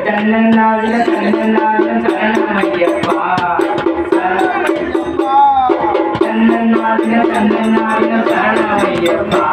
தன்னன்னாவின தன்னன்னாவின சரணமையப்பா தன்னன்னாவின தன்னன்னாவின சரணமையப்பா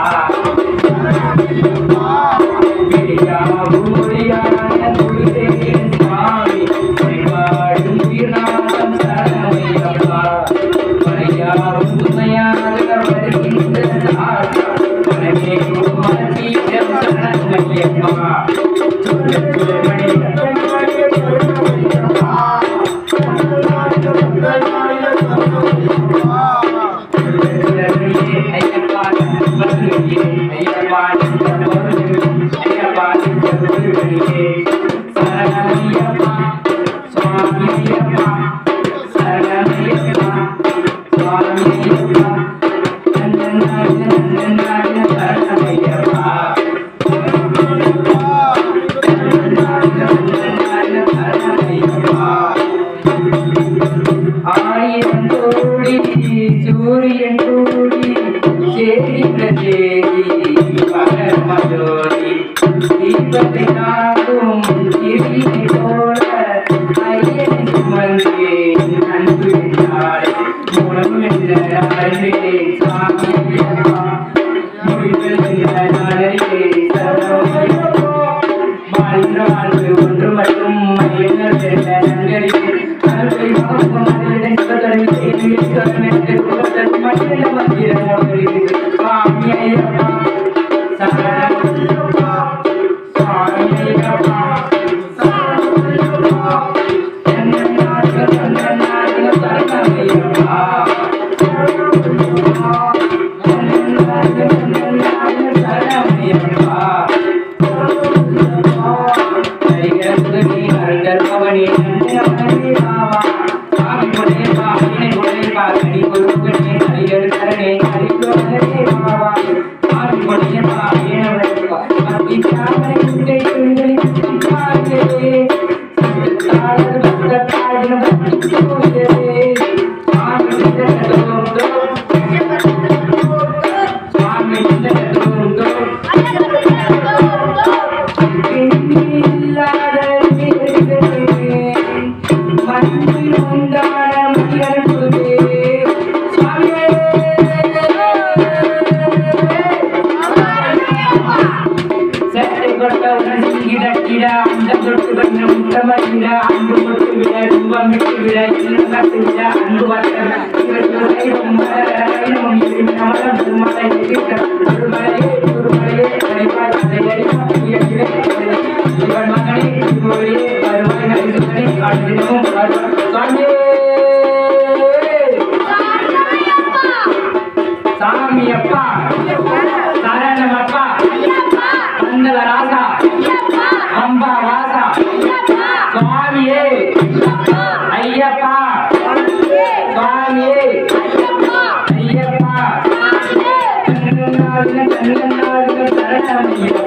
சூரியன் கூடி சேரிந்த சேரி பரமஜோதி தீபத்தை நாடும் கிரியை போல ஐயனை சுமந்தே அன்பு என்றாள் மூலம் என்ற நாளிலே சாமியப்பா முடிவில் என்ற நாளையே சரவையப்பா வாழ்ந்த வாழ்வு ஒன்று மட்டும் மனிதர் என்ற நன்கறிவு அருளை மகத்துவம் சாமியப்பா சரணமப்பா பந்தல ராசா அம்பா வாசா சுவாமியே ஐயப்பா சுவாமியே ஐயப்பா சரணமையப்பா